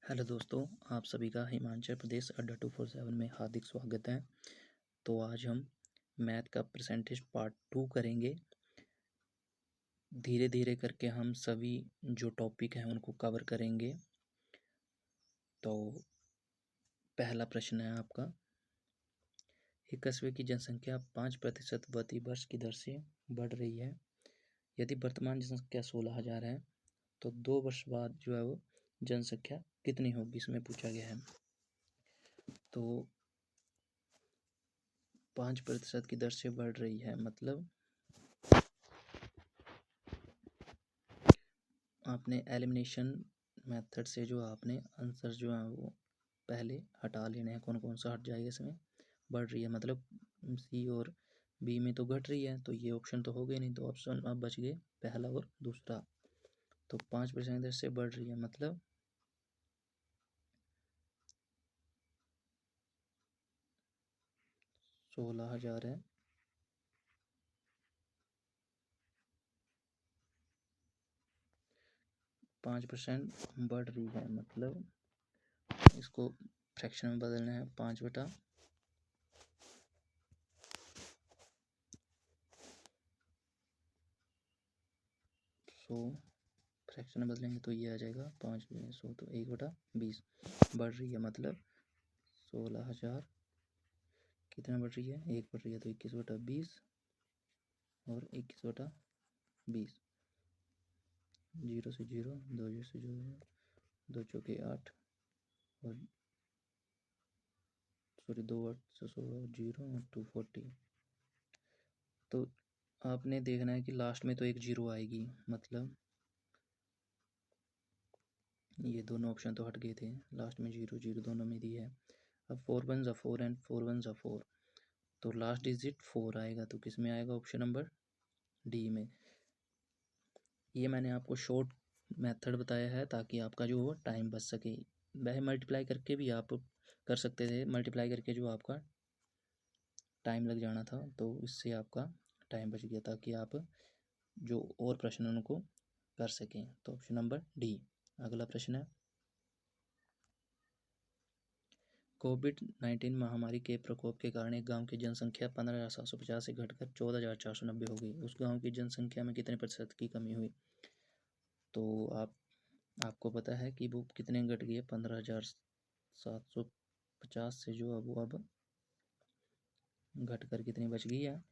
Hello दोस्तों, आप सभी का हिमाचल प्रदेश अड्डा 247 में हार्दिक स्वागत है। तो आज हम मैथ का परसेंटेज पार्ट 2 करेंगे। धीरे धीरे करके हम सभी जो टॉपिक हैं उनको कवर करेंगे। तो पहला प्रश्न है आपका, एक कस्बे की जनसंख्या 5% प्रति वर्ष की दर से बढ़ रही है। यदि वर्तमान जनसंख्या 16,000 है तो 2 वर्ष बाद जो है वो जनसंख्या कितनी होगी, इसमें पूछा गया है। तो 5% की दर से बढ़ रही है मतलब आपने एलिमिनेशन मेथड से जो आपने आंसर जो है वो पहले हटा लेने हैं। कौन कौन सा हट जाएगा, इसमें बढ़ रही है मतलब सी और बी में तो घट रही है, तो ये ऑप्शन तो हो गए नहीं, तो ऑप्शन अब बच गए पहला और दूसरा। तो 5% दर से बढ़ रही है मतलब 16,000 है। 5% बढ़ रही है मतलब इसको फ्रैक्शन में बदलना है। 5/100 फ्रैक्शन में बदलेंगे तो ये आ जाएगा 5/100, तो 1/20 बढ़ रही है मतलब 16,000 कितना बढ़ रही है, 1 बढ़ रही है तो 21/20 और 21/20। 0 से 0, 2 से 0, 2 चौके 8 और सॉरी 2 8 से 16 0 और 240। तो आपने देखना है कि लास्ट में तो एक 0 आएगी, मतलब ये दोनों ऑप्शन तो हट गए थे, लास्ट में 0 0 दोनों में दी है। अब 4 1 ज़ा 4 एंड 4 1 ज़ा 4, तो लास्ट डिजिट 4 आएगा, तो किस में आएगा, ऑप्शन नंबर डी में। ये मैंने आपको शॉर्ट मेथड बताया है ताकि आपका जो टाइम बच सके। वह मल्टीप्लाई करके भी आप कर सकते थे, मल्टीप्लाई करके जो आपका टाइम लग जाना था, तो इससे आपका टाइम बच गया ताकि आप जो और प्रश्न उनको कर सकें। तो ऑप्शन नंबर डी। अगला प्रश्न है, कोविड-19 महामारी के प्रकोप के कारण एक गांव की जनसंख्या 15,750 से घटकर 14,490 हो गई। उस गांव की जनसंख्या में कितने प्रतिशत की कमी हुई? तो आपको पता है कि वो कितने घट गई है, 15,750 से जो अब वो अब घटकर कितनी बच गई है,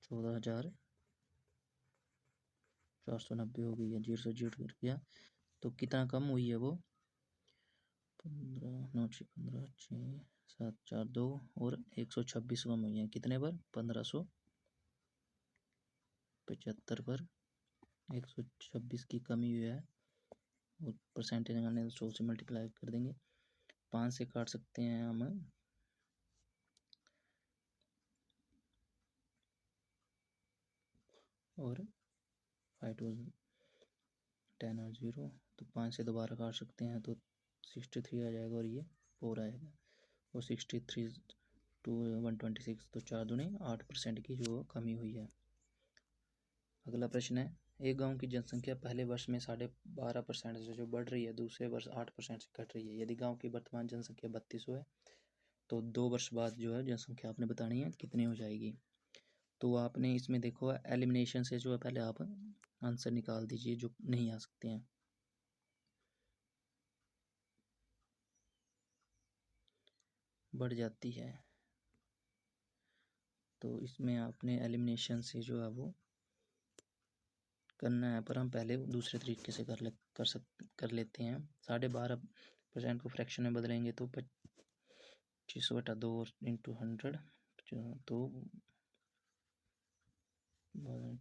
14,490 हो गई है। 0 से 0 घट गया तो कितना कम हुई है वो, 15 9 6 15 6 7 4 2 और 126 कम हुई है। कितने पर, 1575 पर 126 की कमी हुई है। और परसेंटेज निकालने तो 100 से मल्टीप्लाई कर देंगे, 5 से काट सकते हैं हम, और 5 2 10 और 0, तो 5 से दोबारा काट सकते हैं तो 63 आ जाएगा और ये 4 आएगा। और 63 टू 126, तो 4 दूनी 8% की जो कमी हुई है। अगला प्रश्न है, एक गांव की जनसंख्या पहले वर्ष में 12.5% से जो बढ़ रही है, दूसरे वर्ष 8% से घट रही है। यदि गांव की वर्तमान जनसंख्या 3200 है तो 2 वर्ष बाद जो है जनसंख्या आपने बतानी है कितनी हो जाएगी। तो आपने इसमें देखो एलिमिनेशन से जो है पहले आप आंसर निकाल दीजिए जो नहीं आ सकते हैं। बढ़ जाती है तो इसमें आपने एलिमिनेशन से जो है वो करना है, पर हम पहले दूसरे तरीके से कर लेते हैं। 12.5% को फ्रैक्शन में बदलेंगे तो 25/2 इंटू 100, तो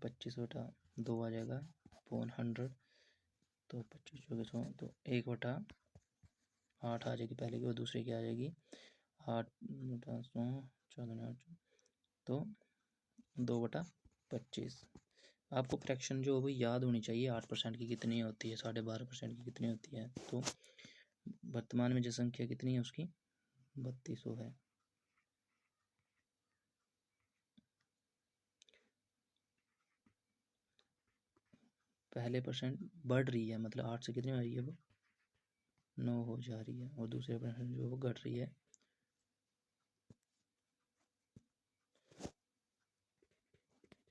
25/2 आ जाएगा अपॉन 100, तो 25 तो 1/8 आ जाएगी पहले की, और दूसरे की आ जाएगी 8/100, 14 तो 2/25। आपको फ्रैक्शन जो है वो याद होनी चाहिए, 8% की कितनी होती है, 12.5% की कितनी होती है। तो वर्तमान में जनसंख्या कितनी है उसकी, 3200 है। पहले परसेंट बढ़ रही है, मतलब 8 से कितनी आ रही है, वो 9 हो जा रही है, और दूसरे परसेंट जो वो घट रही है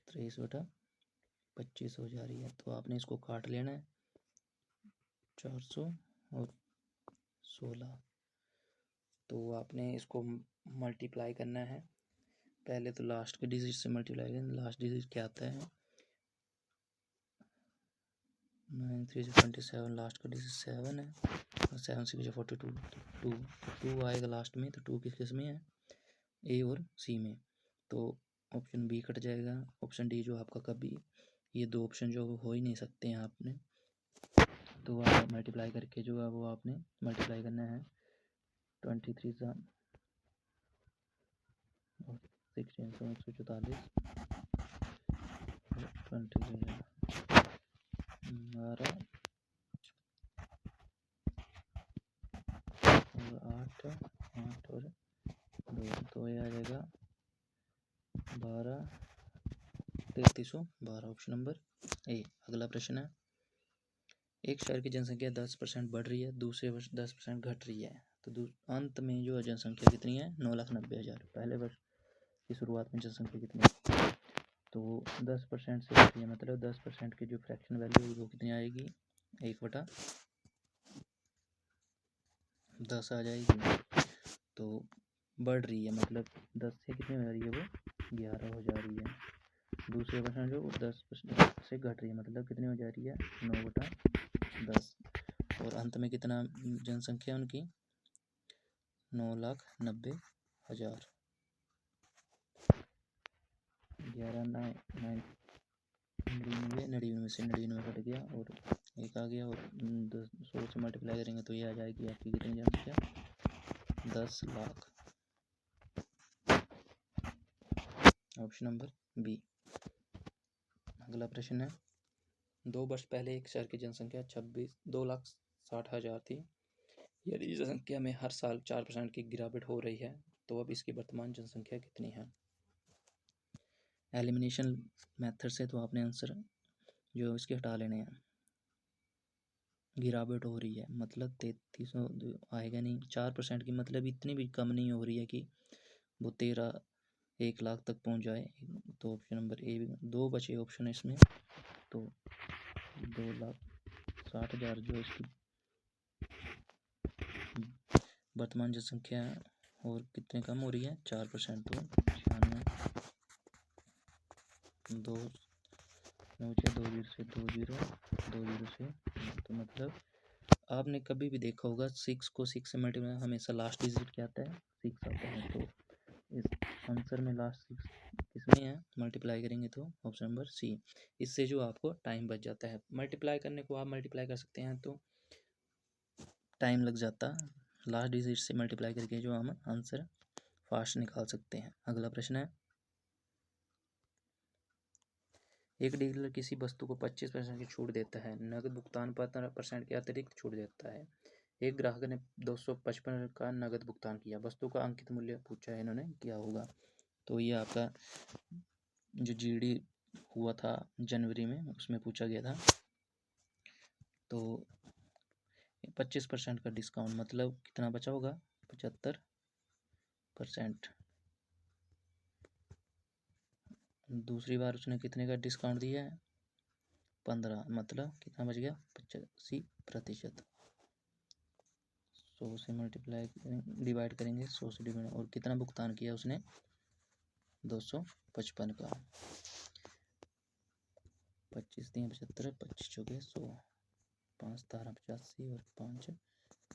23/25 हो जा रही है। तो आपने इसको काट लेना है 400 और 16। तो आपने इसको मल्टीप्लाई करना है, पहले तो लास्ट के डिजिट से मल्टीप्लाई करें। लास्ट डिजिट क्या आता है, 9 3 से 27, लास्ट का डिजिट 7 है, और 7 से 42, तो 2 आएगा लास्ट में। तो 2 किस में है, ए और सी में। तो ऑप्शन बी कट जाएगा, ऑप्शन डी जो आपका कभी, ये दो ऑप्शन जो हो ही नहीं सकते हैं आपने। तो आप मल्टीप्लाई करके जो है वो आपने मल्टीप्लाई करना है 23 और 16 तो 144, 20 12 और 8 और 2, तो ये आ जाएगा 12 3312, ऑप्शन नंबर ए। अगला प्रश्न है, एक शहर की जनसंख्या 10% बढ़ रही है, दूसरे वर्ष 10% घट रही है, तो अंत में जो जनसंख्या कितनी है, 9,90,000। पहले वर्ष की शुरुआत में जनसंख्या कितनी है, तो 10% से घट रही है, मतलब 10% की जो फ्रैक्शन वैल्यू है वो कितनी आएगी, 1/10 आ जाएगी। तो बढ़ रही है, मतलब 10 से कितनी हो रही है, वो 11 हो जा रही है। दूसरे परसेंट जो 10% से घट रही है, मतलब कितनी हो जा रही है, 9/10। और अंत में कितना जनसंख्या उनकी, 9,90,000। 11 99 से 99 कट गया और एक आ गया, और 100 से मल्टीप्लाई करेंगे तो ये आ जाएगी आपकी कितनी जनसंख्या, 10 लाख। Option number B. अगला प्रश्न है, 2 वर्ष पहले एक शहर की जनसंख्या 2,60,000 थी। यदि जनसंख्या में हर साल 4% की गिरावट हो रही है, तो अब इसकी वर्तमान जनसंख्या कितनी है। एलिमिनेशन मेथड से तो आपने आंसर जो इसके हटा लेने हैं। गिरावट हो रही है मतलब 3300 आएगा नहीं, 4% की मतलब इतनी भी कम नहीं हो रही है कि वो 1 लाख तक पहुंच जाए। तो ऑप्शन नंबर ए, 2 बचे ऑप्शन इसमें, तो 2,60,000 जो इसकी वर्तमान जनसंख्या है, और कितने कम हो रही है, 4%। तो 96, 2 0 से 20 से, तो मतलब आपने कभी भी देखा होगा 6 को 6 से मल्टीप्लाई हमेशा लास्ट डिजिट क्या आता है, 6 आता है। तो इस आंसर में लास्ट 6 किसमें है, मल्टीप्लाई करेंगे तो ऑप्शन नंबर सी। इससे जो आपको टाइम बच जाता है, मल्टीप्लाई करने को आप मल्टीप्लाई कर सकते हैं तो टाइम लग जाता, लास्ट डिजिट से मल्टीप्लाई करके जो हम आंसर फास्ट निकाल सकते हैं। अगला प्रश्न है, एक डीलर किसी वस्तु को 25% की छूट देता है, नगद भुगतान 15% के अतिरिक्त छूट देता है। एक ग्राहक ने 255 का नगद भुगतान किया, वस्तु का अंकित मूल्य पूछा है इन्होंने, क्या होगा। तो ये आपका जो जीडी हुआ था जनवरी में, उसमें पूछा गया था। तो 25% का डिस्काउंट मतलब कितना बचा होगा, 75%। दूसरी बार उसने कितने का डिस्काउंट दिया है, 15, मतलब कितना बच गया, 85%। 100 से मल्टीप्लाई डिवाइड करेंगे, 100 से डिवाइड, और कितना भुगतान किया उसने, 255 का। 25 3 75, 25 चौके 100, 5 13 85 और 5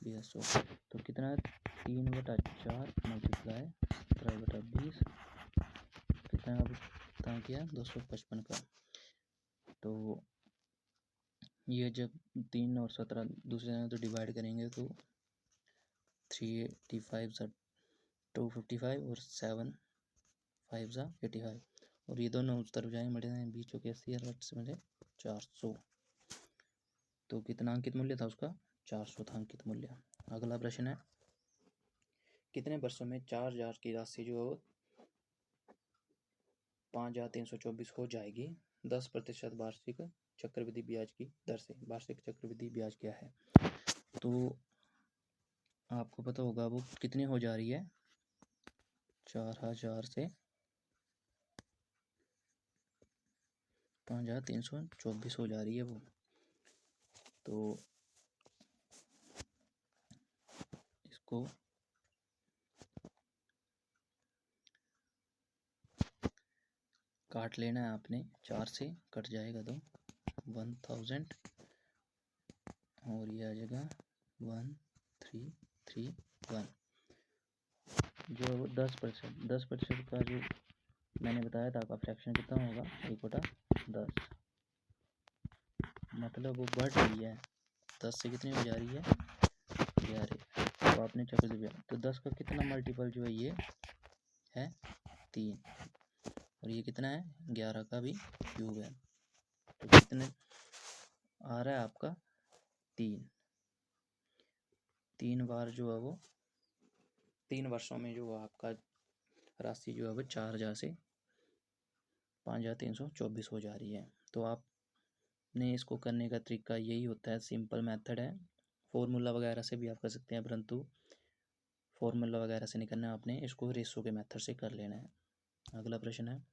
100। तो कितना, 3/4 मल्टीप्लाई 17/20, कितना भुगतान किया, 255 का। तो ये जब 3 और 17 दूसरे जगह तो डिवाइड करेंगे तो 385 सा 255 और 7 5 सा 85, और ये दोनों उस तरफ जाएंगे, मल्टीप्लाई 20 चौके 80 और 8 से 400। तो कितना अंकित मूल्य था उसका, 400 था अंकित मूल्य। अगला प्रश्न है, कितने वर्षों में 4,000 की राशि जो 5,324 हो जाएगी। 10% वार्षिक चक्रवृद्धि ब्याज की दर से। वार्षिक चक्रवृद्धि ब्याज क्या है, तो आपको पता होगा वो कितनी हो जा रही है, 4000 से 5324 हो जा रही है वो। तो इसको काट लेना है आपने, 4 से कट जाएगा तो 1000 और ये आ जाएगा 1331। जो 10% का जो मैंने बताया था आपका फ्रैक्शन कितना होगा, 1/10, मतलब वो बढ़ रही है, 10 से कितनी हो जा रही है, 11। तो आपने चक्रवृद्धि ब्याज, तो 10 का कितना मल्टीपल जो है ये है 3, और ये कितना है 11 का भी क्यूब है, तो कितने आ रहा है आपका 3 बार जो है वो 3 वर्षों में जो आपका राशि जो है वो 4000 से 5324 हो जा रही है। तो आपने इसको करने का तरीका यही होता है, सिंपल मेथड है, फॉर्मूला वगैरह से भी आप कर सकते हैं, परंतु फॉर्मूला वगैरह से नहीं करना, आपने इसको रेशो के मेथड से कर लेना है। अगला प्रश्न है,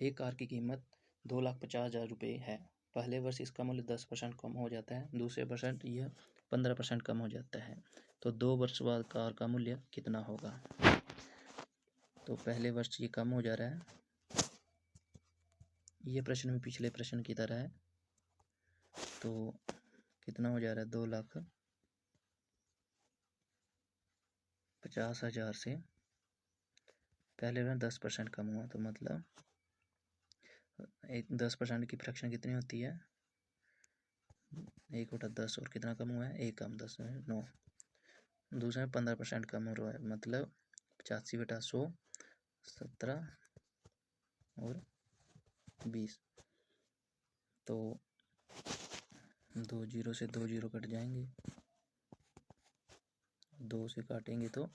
एक कार की कीमत 2,50,000 रुपये है। पहले वर्ष इसका मूल्य 10% कम हो जाता है, दूसरे वर्ष यह 15% कम हो जाता है, तो 2 वर्ष बाद कार का मूल्य कितना होगा। तो पहले वर्ष ये कम हो जा रहा है, ये प्रश्न में पिछले प्रश्न की तरह है, तो कितना हो जा रहा है 2,50,000 से पहले में 10% कम हुआ, तो मतलब 10% की फ्रैक्शन कितनी होती है, 1/10, और कितना कम हुआ है 1 कम 10 है 9, दूसरे में 15% कम हो रहा है, मतलब 85/100, 17 और 20, तो 2 जीरो से 2 जीरो कट जाएंगे, 2 से काटेंगे तो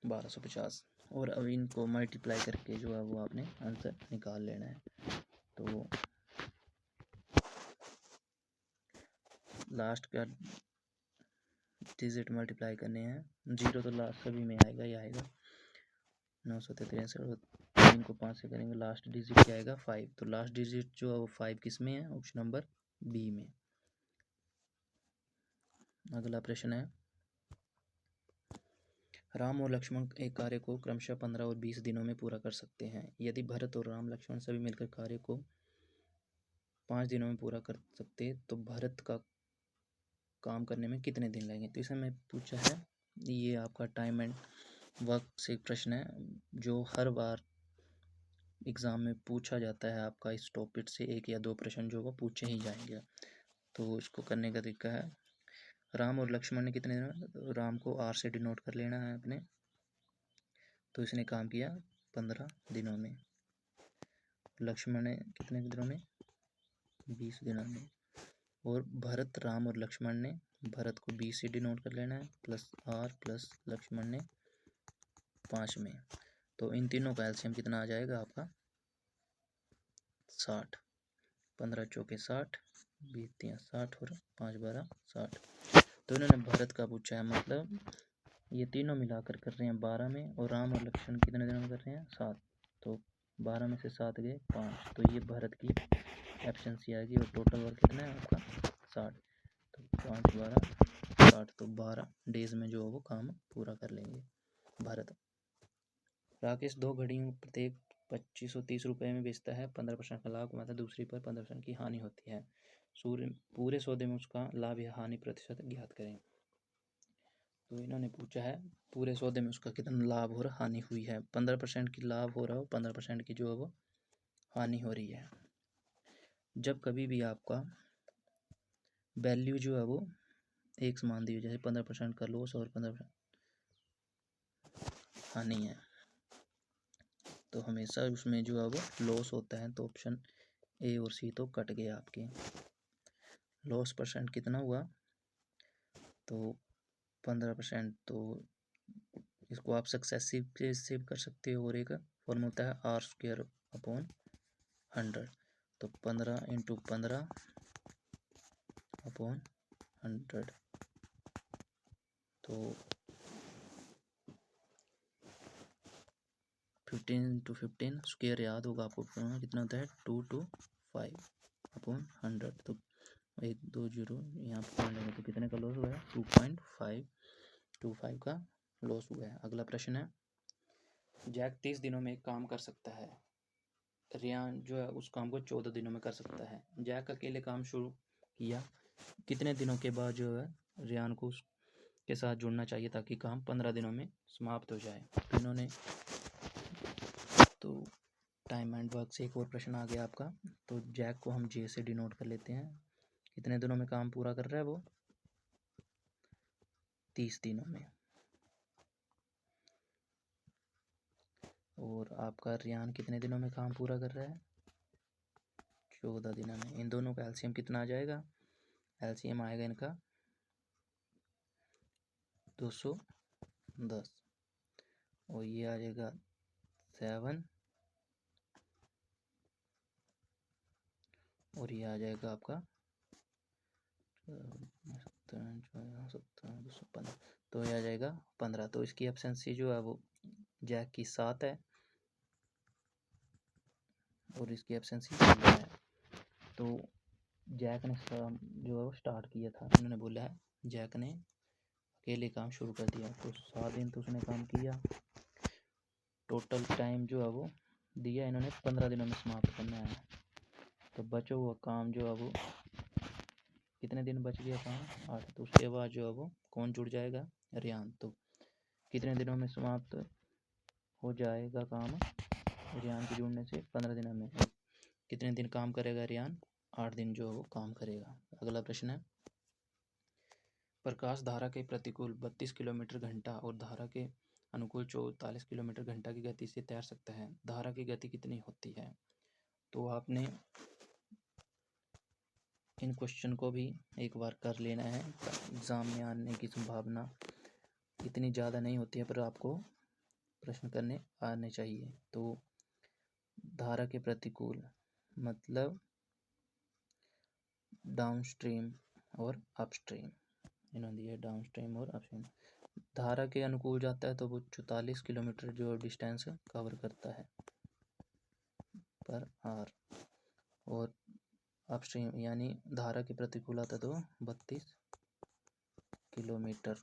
1250, और अब इनको मल्टीप्लाई करके जो है वो आपने आंसर निकाल लेना है। तो लास्ट का डिजिट मल्टीप्लाई करने हैं, 0 तो लास्ट सभी में आएगा ही आएगा, 963, और 3 को 5 से करेंगे, लास्ट डिजिट क्या आएगा 5, तो लास्ट डिजिट जो है वो 5 किस में है, ऑप्शन नंबर बी में। अगला प्रश्न है, राम और लक्ष्मण एक कार्य को क्रमशः 15 और 20 दिनों में पूरा कर सकते हैं। यदि भरत और राम लक्ष्मण सभी मिलकर कार्य को 5 दिनों में पूरा कर सकते तो भरत का काम करने में कितने दिन लगेंगे। तो इसमें पूछा है, ये आपका टाइम एंड वर्क से प्रश्न है, जो हर बार एग्ज़ाम में पूछा जाता है आपका, इस टॉपिक से 1 या 2 प्रश्न जो वो पूछे ही जाएंगे। तो इसको करने का तरीका है, राम और लक्ष्मण ने कितने दिन, राम को R से डिनोट कर लेना है अपने, तो इसने काम किया 15 दिनों में, लक्ष्मण ने कितने दिनों में 20 दिनों में, और भरत, राम और लक्ष्मण ने भरत को 20 से डिनोट कर लेना है, प्लस R प्लस लक्ष्मण ने 5 में, तो इन तीनों का एलसीएम कितना आ जाएगा आपका 60, 15 चौके 60, 20 3 60 और 5 12 60। तो इन्होंने भरत का पूछा है, मतलब ये तीनों मिलाकर कर रहे हैं 12 में, और राम और लक्ष्मण कितने दिनों में कर रहे हैं 7, तो 12 में से 7 गए 5, तो ये भरत की एफिशिएंसी आएगी, और टोटल वर्क कितना है आपका 60, तो 5 12 60, तो 12 डेज में जो वो काम पूरा कर लेंगे भरत। राकेश 2 घड़ियों प्रत्येक 2530 रुपये में बेचता है, 15% का लाभ कमाता है, दूसरी पर 15% की हानि होती है। सूर्य पूरे सौदे में उसका लाभ या हानि प्रतिशत ज्ञात करें। तो इन्होंने पूछा है पूरे सौदे में उसका कितना लाभ और हानि हुई है, 15% की लाभ हो रहा हो, 15% की जो है वो हानि हो रही है। जब कभी भी आपका वैल्यू जो है वो एक समान दी हो, जैसे 15% का लॉस और 15% हानि है, तो हमेशा उसमें जो है वो लॉस होता है, तो ऑप्शन ए और सी तो कट गया आपके। लॉस परसेंट कितना हुआ, तो 15%। तो इसको आप सक्सेसिव के सेव कर सकते हो, और एक फॉर्म होता है R² / 100। तो 15 × 15/100, तो 15 × 15 स्क्वायर याद होगा आपको, कितना होता है 2 to 5/100। तो 1 2 0 यहाँ पर पॉइंट लेंगे तो कितने का लॉस हुआ है, 2.525 का लॉस हुआ है। अगला प्रश्न है, जैक 30 दिनों में एक काम कर सकता है, रियान जो है उस काम को 14 दिनों में कर सकता है। जैक अकेले काम शुरू किया, कितने दिनों के बाद जो है रियान को उसके साथ जुड़ना चाहिए ताकि काम 15 दिनों में समाप्त हो जाए। तो इन्होंने तो टाइम एंड वर्क से एक और प्रश्न आ गया आपका। तो जैक को हम जे से डिनोट कर लेते हैं, कितने दिनों में काम पूरा कर रहा है वो, 30 दिनों में। और आपका रियान कितने दिनों में काम पूरा कर रहा है, 14 दिनों में। इन दोनों का एलसीएम कितना आ जाएगा, एलसीएम आएगा इनका 210, और ये आ जाएगा 7, और ये आ जाएगा आपका 215, तो ये आ जाएगा 15। तो इसकी एब्सेंसी जो है वो जैक की 7 है, और इसकी एब्सेंसी 15 है। तो जैक ने जो है वो स्टार्ट किया था, इन्होंने बोला है जैक ने अकेले काम शुरू कर दिया, तो 7 दिन तो उसने काम किया। टोटल टाइम जो है वो दिया इन्होंने 15 दिनों में समाप्त करना है। तो बचा हुआ काम जो है वो कितने दिन बच गया काम, 8। तो उसके बाद जो है वो कौन जुड़ जाएगा, रियान। तो कितने दिनों में समाप्त हो जाएगा काम रियान के जुड़ने से, 15 दिनों में। कितने दिन काम करेगा रियान, 8 दिन जो है वो काम करेगा। अगला प्रश्न है, प्रकाश धारा के प्रतिकूल 32 किलोमीटर घंटा और धारा के अनुकूल 44 किलोमीटर घंटा की गति से तैर सकता है, धारा की गति कितनी होती है। तो आपने इन क्वेश्चन को भी एक बार कर लेना है, एग्ज़ाम में आने की संभावना इतनी ज़्यादा नहीं होती है, पर आपको प्रश्न करने आने चाहिए। तो धारा के प्रतिकूल मतलब डाउनस्ट्रीम और अपस्ट्रीम, इन्होंने दिया डाउनस्ट्रीम और अपस्ट्रीम। धारा के अनुकूल जाता है तो वो 44 किलोमीटर जो डिस्टेंस कवर करता है पर आर, और अपस्ट्रीम यानी धारा के प्रतिकूल आता है तो 32 किलोमीटर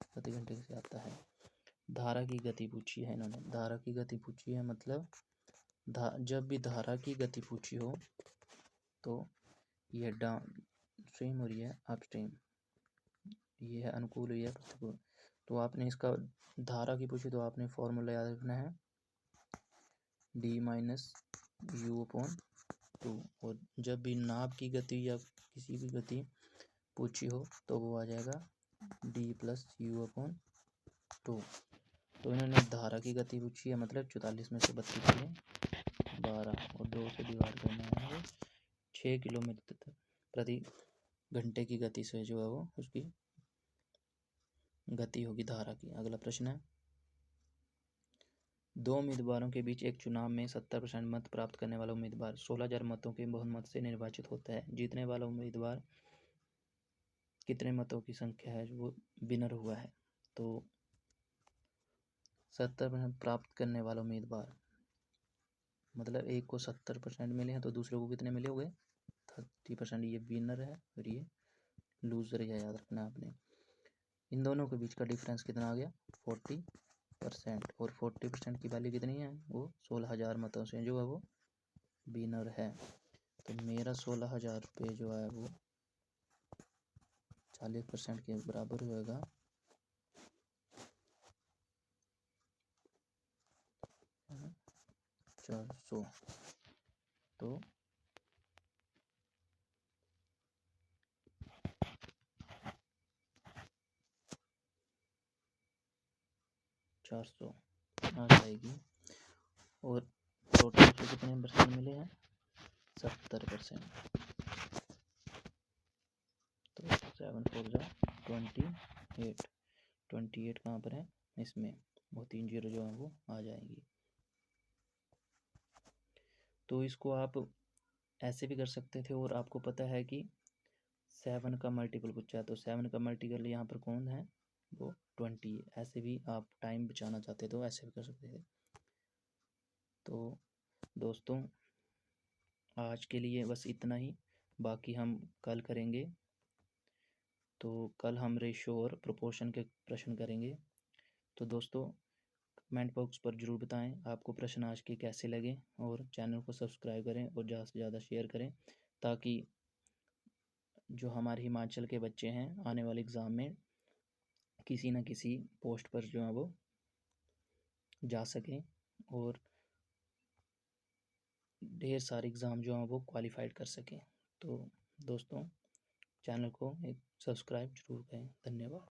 प्रति घंटे से आता है। धारा की गति पूछी है इन्होंने, धारा की गति पूछी है, मतलब जब भी धारा की गति पूछी हो तो यह डाउन स्ट्रीम और यह अपस्ट्रीम, ये है अनुकूल, ये है प्रतिकूल। तो आपने इसका धारा की पूछी तो आपने फॉर्मूला याद रखना है D-U/2। और जब भी नाभ की गति या किसी भी गति पूछी हो तो वो आ जाएगा D+U/2। तो इन्होंने धारा की गति पूछी है, मतलब 44 में से 32 के 12 और 2 से डिवाइड करना है, 6 किलोमीटर प्रति घंटे की गति से जो है वो उसकी गति होगी धारा की। अगला प्रश्न है, 2 उम्मीदवारों के बीच एक चुनाव में 70% मत प्राप्त करने वाला उम्मीदवार 16,000 मतों के बहुमत से निर्वाचित होता है। जीतने वाला उम्मीदवार कितने मतों की संख्या है जो वो विनर हुआ है। तो 70% प्राप्त करने वाला उम्मीदवार मतलब एक को 70% मिले हैं तो दूसरे को कितने मिले हुए 30%, ये विनर है और ये लूजर है, याद रखना आपने। इन दोनों के बीच का डिफरेंस कितना आ गया 40%, और 40% की वैल्यू कितनी है, वो 16,000 मतों से जो है वो विनर है। तो मेरा 16,000 रुपये जो है वो 40% के बराबर होगा 400। तो आ जाएगी। और टोटल से कितने परसेंट मिले हैं 70%। तो 7 4 जा 28, 28 कहाँ पर है इसमें, वो 3 0 जो है वो आ जाएंगी। तो इसको आप ऐसे भी कर सकते थे, और आपको पता है कि 7 का मल्टीपल पूछा है, तो 7 का मल्टीपल यहाँ पर कौन है, वो 20 है। ऐसे भी आप टाइम बचाना चाहते तो ऐसे भी कर सकते थे। तो दोस्तों आज के लिए बस इतना ही, बाकी हम कल करेंगे। तो कल हम रेशो और प्रोपोर्शन के प्रश्न करेंगे। तो दोस्तों कमेंट बॉक्स पर ज़रूर बताएं आपको प्रश्न आज के कैसे लगे, और चैनल को सब्सक्राइब करें और ज़्यादा से ज़्यादा शेयर करें, ताकि जो हमारे हिमाचल के बच्चे हैं आने वाले एग्ज़ाम में किसी न किसी पोस्ट पर जो है वो जा सकें, और ढेर सारे एग्ज़ाम जो हैं वो क्वालिफाइड कर सकें। तो दोस्तों चैनल को एक सब्सक्राइब जरूर करें। धन्यवाद।